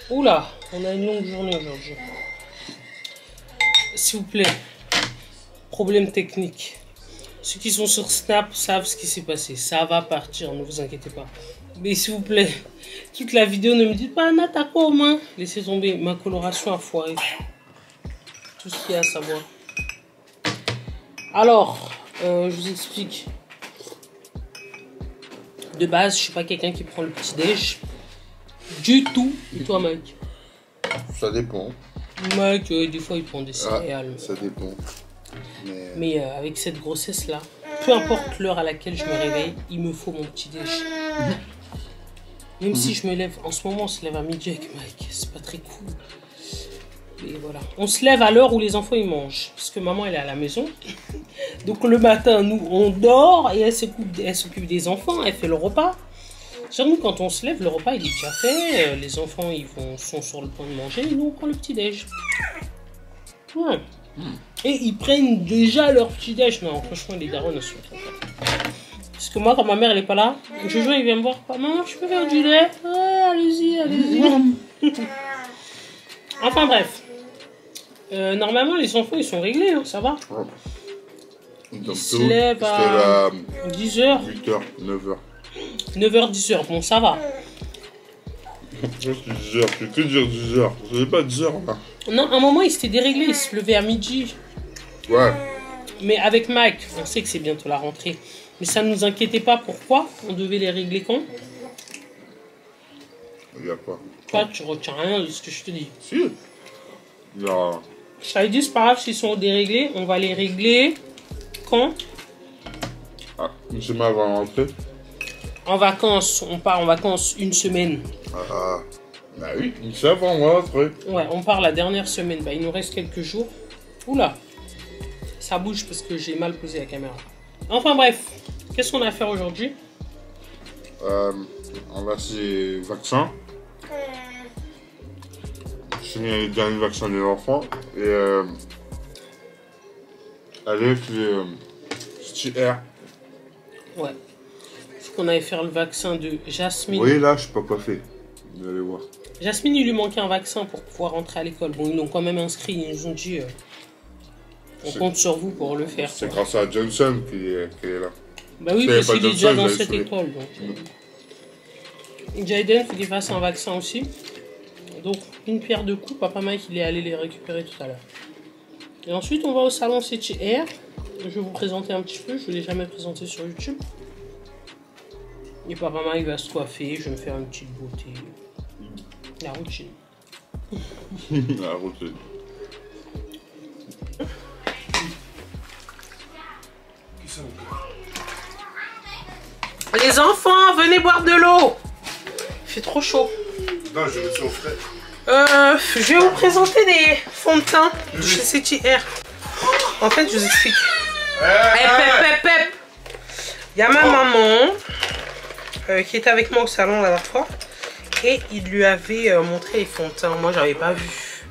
Oula, on a une longue journée aujourd'hui. S'il vous plaît, problème technique. Ceux qui sont sur Snap savent ce qui s'est passé. Ça va partir, ne vous inquiétez pas. Mais s'il vous plaît, toute la vidéo, ne me dites pas, Anna, t'as quoi aux mains? Laissez tomber, ma coloration a foiré. Tout ce qu'il y a à savoir. Alors, je vous explique. De base, je suis pas quelqu'un qui prend le petit-déj. Du tout. Et toi, Mike? Ça dépend. Mike, des fois, il prend des céréales. Ça dépend. Mais avec cette grossesse-là, peu importe l'heure à laquelle je me réveille, il me faut mon petit-déj. Même si je me lève, en ce moment, on se lève à midi avec Mike. C'est pas très cool. Et voilà. On se lève à l'heure où les enfants, ils mangent. Parce que maman, elle est à la maison. Donc le matin, nous, on dort et elle s'occupe des enfants. Elle fait le repas. Genre, nous, quand on se lève, le repas, il est déjà fait. Les enfants, sont sur le point de manger. Et nous, on prend le petit-déj. Ouais. Et ils prennent déjà leur petit-déj. Non, franchement, les darons ne sont pas. Parce que moi, quand ma mère, elle est pas là, Jojo, il vient me voir. Maman, je peux faire du lait? Ouais, allez-y, allez-y. Enfin, bref. Normalement, les enfants, ils sont réglés, hein, ça va. Ils se lèvent à 10h. 8h, 9h. 9h, 10h, bon, ça va. Je fais que dire 10h. Je n'ai pas 10h là. Non, à un moment, il s'était déréglé, il se levait à midi. Ouais. Mais avec Mike, on sait que c'est bientôt la rentrée. Mais ça ne nous inquiétait pas. Pourquoi? On devait les régler quand? Il n'y a pas. Toi, tu retiens rien de ce que je te dis. Si. Il y a... Je t'avais dit, c'est pas grave s'ils sont déréglés. On va les régler quand? Ah, monsieur Ma va rentrer. En vacances. On part en vacances une semaine. Ah, bah oui, il sait avant moi rentrer. Ouais, on part la dernière semaine. Bah, il nous reste quelques jours. Oula. Ça bouge parce que j'ai mal posé la caméra. Enfin bref. Qu'est-ce qu'on a à faire aujourd'hui? On va ces vaccins. C'est les derniers vaccins des enfants. Et avec les STR. Ouais. Faut qu'on aille faire le vaccin de Jasmine. Oui, là, je suis pas coiffé. Vous allez voir. Jasmine, il lui manquait un vaccin pour pouvoir rentrer à l'école. Bon, ils l'ont quand même inscrit. Ils nous ont dit on compte sur vous pour le faire. C'est grâce à Johnson qui est là. Bah oui, parce qu'il est déjà dans cette école. Jaden, faut qu'il fasse un vaccin aussi. Donc, une pierre deux coups. Papa Mike, il est allé les récupérer tout à l'heure. Et ensuite, on va au salon CTR. Je vais vous présenter un petit peu. Je ne l'ai jamais présenté sur YouTube. Et Papa Mike va se coiffer. Je vais me faire une petite beauté. La routine. La routine. Les enfants, venez boire de l'eau. Il fait trop chaud. Non, je vais mettre ça au frais. Je vais vous présenter des fonds de teint de chez CTR. En fait, je vous explique. Il y a ma maman qui était avec moi au salon la dernière fois. Et il lui avait montré les fonds de teint. Moi, j'avais pas vu.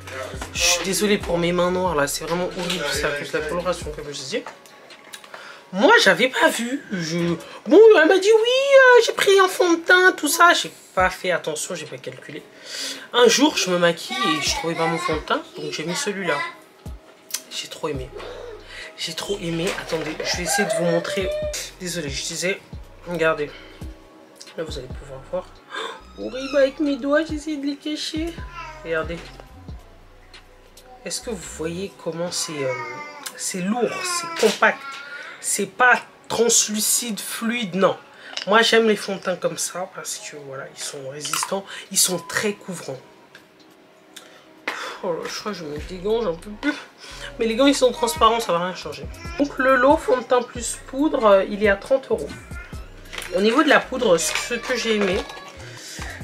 Je suis désolée pour mes mains noires là. C'est vraiment horrible. C'est à cause de la coloration, comme je disais. Moi, j'avais pas vu. Bon, elle m'a dit oui, j'ai pris un fond de teint, tout ça. J'ai pas fait attention, j'ai pas calculé. Un jour, je me maquille et je trouvais pas mon fond de teint, donc j'ai mis celui-là. J'ai trop aimé. J'ai trop aimé. Attendez, je vais essayer de vous montrer. Désolée, je disais, regardez. Là, vous allez pouvoir voir. Horrible avec mes doigts, j'ai essayé de les cacher. Regardez. Est-ce que vous voyez comment c'est lourd, c'est compact? C'est pas translucide, fluide, non. Moi, j'aime les fonds de teint comme ça parce que voilà, ils sont résistants, ils sont très couvrants. Oh là, je crois que je me mets des gants, j'en peux plus. Mais les gants, ils sont transparents, ça va rien changer. Donc, le lot fond de teint plus poudre, il est à 30 €. Au niveau de la poudre, ce que j'ai aimé,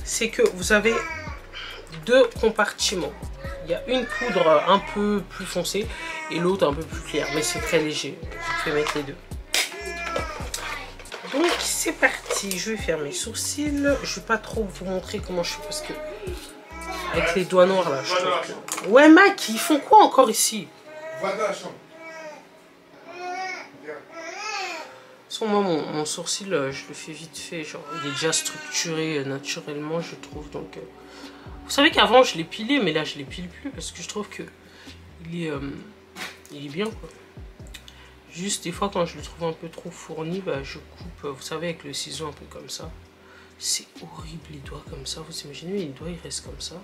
c'est que vous avez deux compartiments. Il y a une poudre un peu plus foncée et l'autre un peu plus claire, mais c'est très léger. Je vais mettre les deux. Donc c'est parti, je vais faire mes sourcils. Je vais pas trop vous montrer comment je fais parce que avec les doigts noirs là, je trouve que... Ouais Mac, ils font quoi encore ici? Va dans la chambre. Moi, mon sourcil, je le fais vite fait. Genre, il est déjà structuré naturellement, je trouve. Donc, vous savez qu'avant, je l'ai pilé, mais là, je l'épile plus parce que je trouve que il est bien, quoi. Juste, des fois, quand je le trouve un peu trop fourni, bah, je coupe, vous savez, avec le ciseau un peu comme ça. C'est horrible, les doigts comme ça. Vous imaginez, les doigts, ils restent comme ça.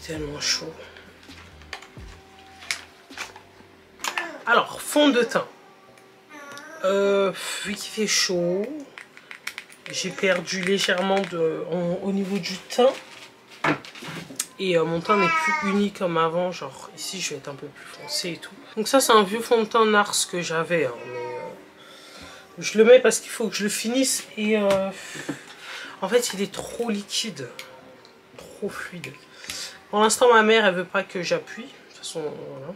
Tellement chaud. Alors, fond de teint. Vu qu'il fait chaud, j'ai perdu légèrement au niveau du teint. Et mon teint n'est plus uni comme avant. Genre, ici, je vais être un peu plus foncé et tout. Donc ça, c'est un vieux fond de teint Nars que j'avais. Hein, mais je le mets parce qu'il faut que je le finisse. Et en fait, il est trop liquide. Trop fluide. Pour l'instant, ma mère, elle veut pas que j'appuie. De toute façon, voilà.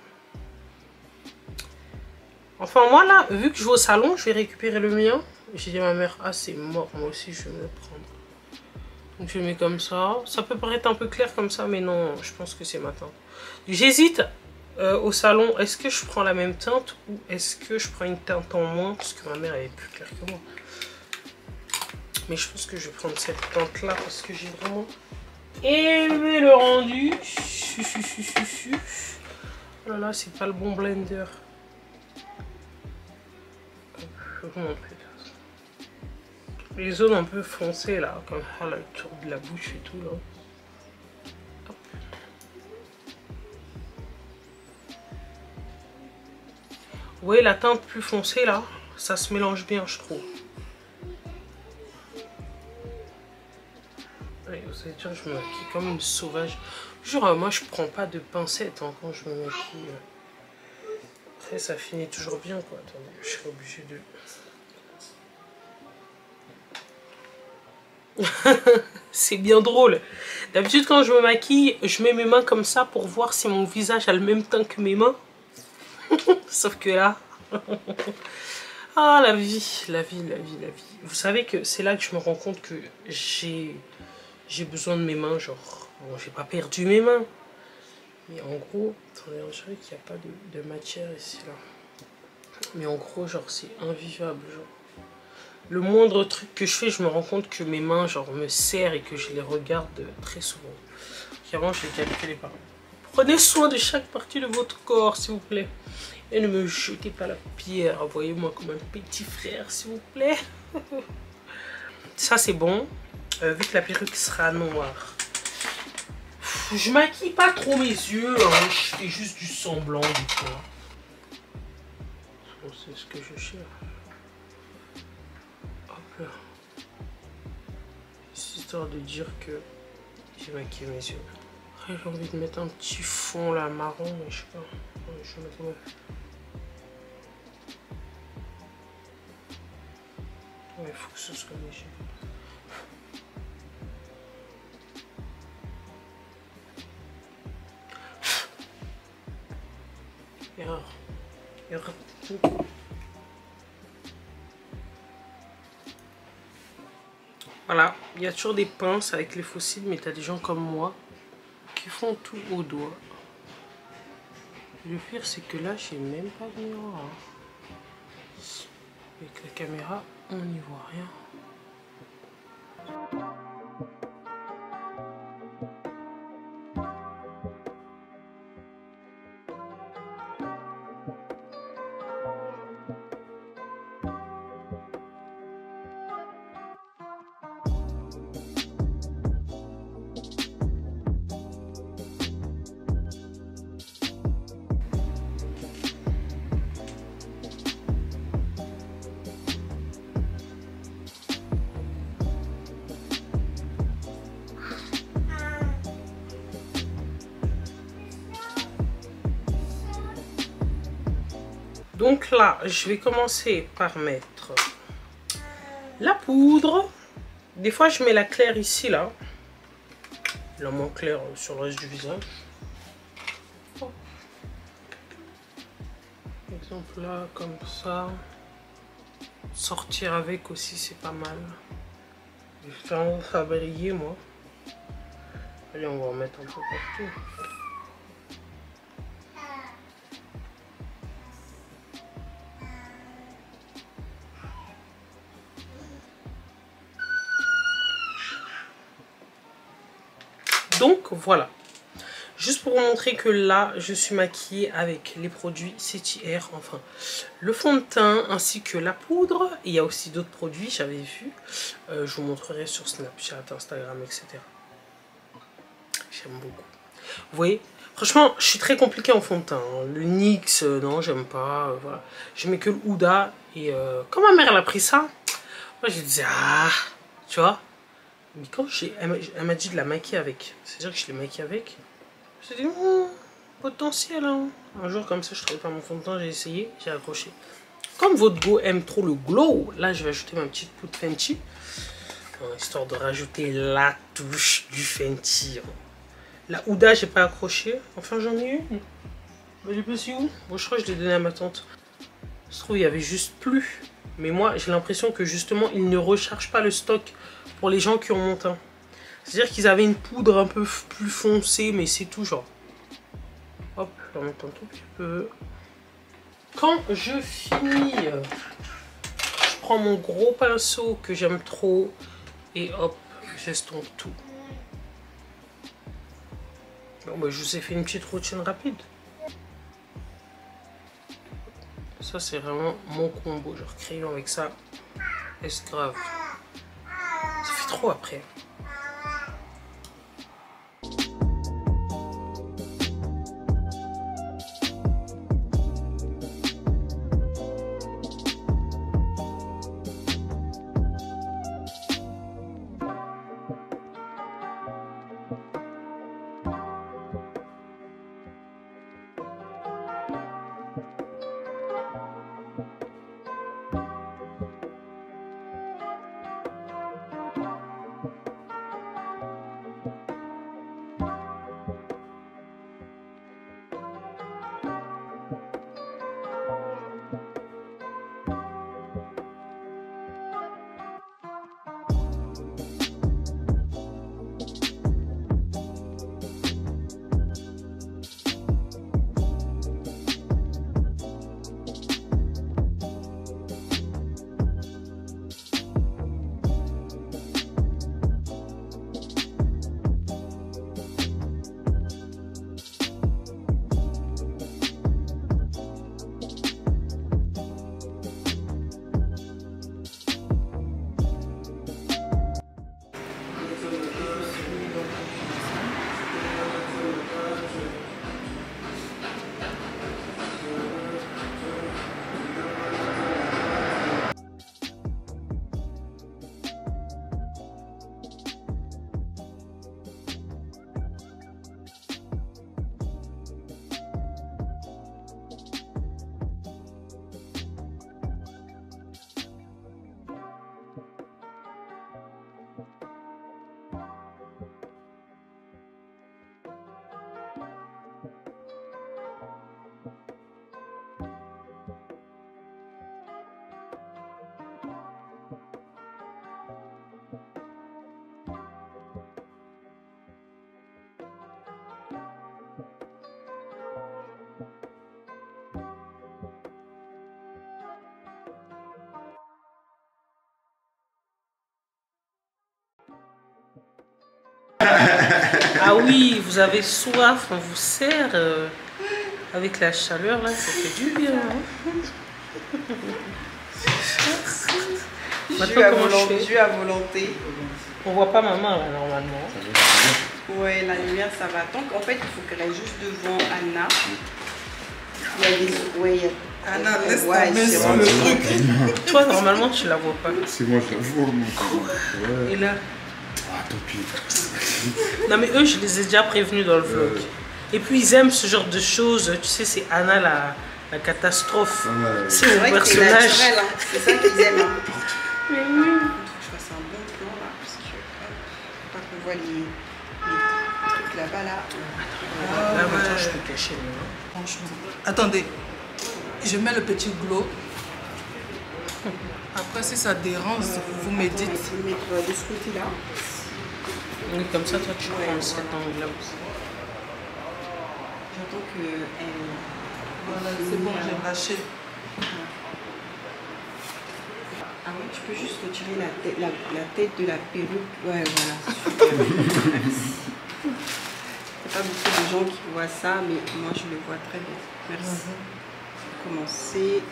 Enfin, moi, là, vu que je vais au salon, je vais récupérer le mien. J'ai dit à ma mère, ah, c'est mort, moi aussi, je vais me le prendre. Donc, je le mets comme ça. Ça peut paraître un peu clair comme ça, mais non, je pense que c'est ma teinte. J'hésite au salon, est-ce que je prends la même teinte ou est-ce que je prends une teinte en moins, parce que ma mère, elle est plus claire que moi. Mais je pense que je vais prendre cette teinte-là, parce que j'ai vraiment... aimé le rendu. Oh là là, c'est pas le bon blender. Les zones un peu foncées là, comme ça, là, autour de la bouche et tout là. Hop. Vous voyez la teinte plus foncée là, ça se mélange bien, je trouve. Allez, vous allez dire, je me maquille comme une sauvage. Genre, moi je prends pas de pincettes hein, quand je me maquille. Après, ça finit toujours bien quoi. Attendez, je serai obligée de. C'est bien drôle. D'habitude, quand je me maquille, je mets mes mains comme ça pour voir si mon visage a le même teint que mes mains. Sauf que là. Ah, la vie, la vie, la vie, la vie. Vous savez que c'est là que je me rends compte que j'ai besoin de mes mains. Genre, bon, j'ai pas perdu mes mains. Mais en gros, attendez, on dirait qu'il n'y a pas de matière ici, là. Mais en gros, genre, c'est invivable, genre. Le moindre truc que je fais, je me rends compte que mes mains, genre, me serrent et que je les regarde très souvent. Avant, je les calculais pas. Prenez soin de chaque partie de votre corps, s'il vous plaît. Et ne me jetez pas la pierre. Voyez-moi comme un petit frère, s'il vous plaît. Ça, c'est bon. Vu que la perruque sera noire. Je maquille pas trop mes yeux. Hein. Je fais juste du semblant, des fois. C'est ce que je cherche. Hop là. C'est histoire de dire que j'ai maquillé mes yeux. Après, j'ai envie de mettre un petit fond là, marron, mais je sais pas. Ouais, je vais mettre... Ouais, il faut que ce soit léger. Erreur. Erreur. Voilà, il y a toujours des pinces avec les fossiles, mais tu as des gens comme moi qui font tout au doigt. Le pire, c'est que là, j'ai même pas de miroir. Avec la caméra, on n'y voit rien. Donc là, je vais commencer par mettre la poudre. Des fois, je mets la claire ici, là. La moins claire sur le reste du visage. Par exemple, là, comme ça. Sortir avec aussi, c'est pas mal. J'ai tendance à briller, moi. Allez, on va en mettre un peu partout. Donc voilà, juste pour vous montrer que là je suis maquillée avec les produits CTR, enfin le fond de teint ainsi que la poudre. Il y a aussi d'autres produits, j'avais vu, je vous montrerai sur Snapchat, Instagram, etc. J'aime beaucoup. Vous voyez, franchement je suis très compliquée en fond de teint, hein. Le NYX, non j'aime pas, voilà. Je mets que le Huda et quand ma mère elle a pris ça, moi je disais ah, tu vois. Mais quand elle m'a dit de la maquiller avec, c'est-à-dire que je l'ai maquillée avec, je me suis dit, potentiel, hein. Un jour comme ça, je ne trouvais pas mon fond de teint, j'ai essayé, j'ai accroché. Comme votre go aime trop le glow, là je vais ajouter ma petite poudre Fenty, histoire de rajouter la touche du Fenty. La Huda, j'ai pas accroché, enfin j'en ai une. Mais elle est passée où? Bon, je crois que je l'ai donnée à ma tante. Je trouve il y avait juste plus. Mais moi, j'ai l'impression que justement, ils ne rechargent pas le stock pour les gens qui ont mon teint. C'est-à-dire qu'ils avaient une poudre un peu plus foncée, mais c'est tout genre. Hop, je vais en mettre un tout petit peu. Quand je finis, je prends mon gros pinceau que j'aime trop et hop, j'estompe tout. Bon, bah, je vous ai fait une petite routine rapide. Ça, c'est vraiment mon combo. Genre crayon avec ça, c'est grave. Ça fait trop après. Ah oui, vous avez soif, on vous sert avec la chaleur là, ça fait du bien. Jus à volonté. On voit pas maman là normalement. Ouais, la lumière ça va. Donc en fait, il faut qu'elle aille juste devant Anna. Il y a des. Ouais, Anna, laisse ta main sur le truc. Toi, normalement, tu la vois pas. C'est moi, je la vois. Ouais. Et là. Ah, tant pis. Non, mais eux, je les ai déjà prévenus dans le vlog. Et puis, ils aiment ce genre de choses. Tu sais, c'est Anna, La catastrophe. Ouais. C'est C'est mon vrai que c'est personnage. naturel, hein. C'est ça qu'ils aiment. Hein. Mais oui. Il faut que je fasse un bon plan là, parce que faut pas qu'on voit les trucs là-bas là. Là, maintenant, je peux cacher les mains. Franchement. Attendez, je mets le petit glow. Après, si ça dérange, vous me dites. On va mettre de ce côté-là. Oui, comme ça, toi, tu prends cet angle-là aussi. J'entends qu'elle... Voilà, c'est bon, j'ai lâché. Ah oui, tu peux juste retirer la tête de la perruque. Ouais, voilà, super. Il n'y a pas beaucoup de gens qui voient ça, mais moi je le vois très bien. Merci. On va commencer.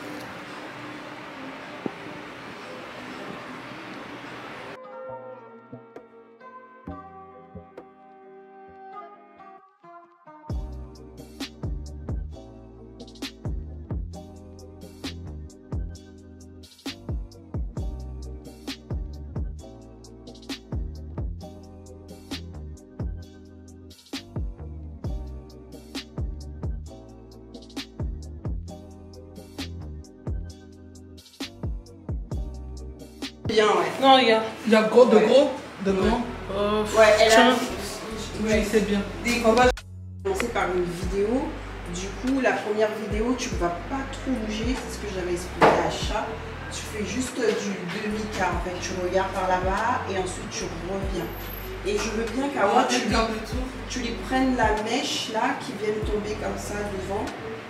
Bien, ouais. Non, regarde. Il y a gros, de gros, de grand. Ouais, elle a... Tiens. Oui, c'est bien. On va commencer par une vidéo. Du coup, la première vidéo, tu ne vas pas trop bouger. C'est ce que j'avais expliqué à Chat. Tu fais juste du demi-quart en fait. Tu regardes par là-bas et ensuite tu reviens. Et je veux bien qu'Awa, tu lui prennes la mèche là qui vienne tomber comme ça devant.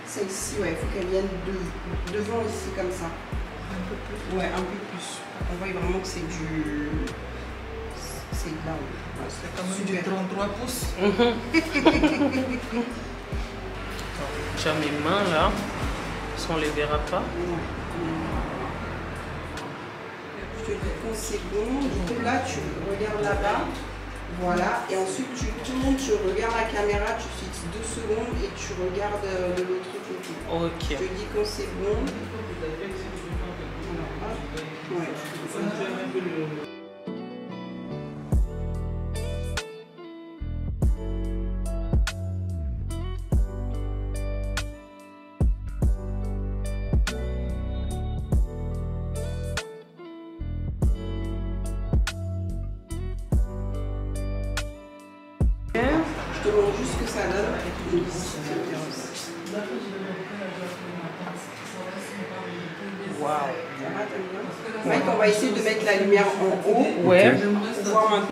Celle-ci, ouais, il faut qu'elle vienne devant ici comme ça. Un peu plus. Ouais, un peu plus. On voit vraiment que c'est du... C'est de là. Ouais, C'est quand même du super. 33 pouces. Tu as mes mains là. Ça, on les verra pas. Je te dis quand c'est bon. Du coup, là, tu regardes là-bas. Voilà. Et ensuite, tu tournes, tu regardes la caméra, tu fixes 2 secondes et tu regardes de l'autre côté. Ok. Je te dis quand c'est bon. Ouais. Je te montre juste ce que ça donne. Waouh. En fait, on va essayer de mettre la lumière en haut. Ouais. Pour voir un...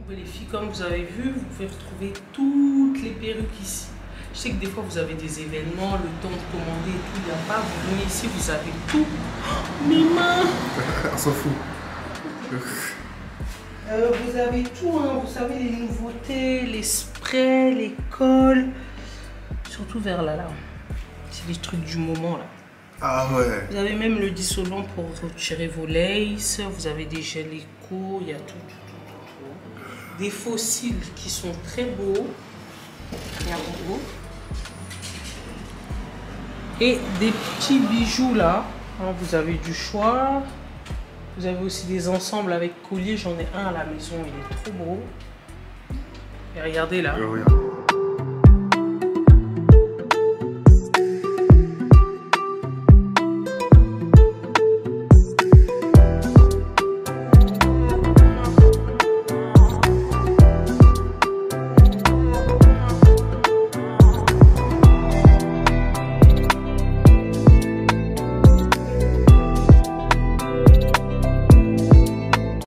Les filles, comme vous avez vu, vous pouvez retrouver toutes les perruques ici. Je sais que des fois vous avez des événements, le temps de commander et tout, il n'y a pas. Vous venez ici, vous avez tout. Oh, mes mains. On s'en fout. Vous avez tout, hein. Vous savez, les nouveautés, les sprays, les colles. Surtout vers là. C'est les trucs du moment là. Ah ouais. Vous avez même le dissolvant pour retirer vos laces. Vous avez des gels éco, il y a tout. Des fossiles qui sont très beaux. Il y a en haut. Et des petits bijoux là. Hein, vous avez du choix. Vous avez aussi des ensembles avec collier. J'en ai un à la maison, il est trop beau. Et regardez là. Regarde.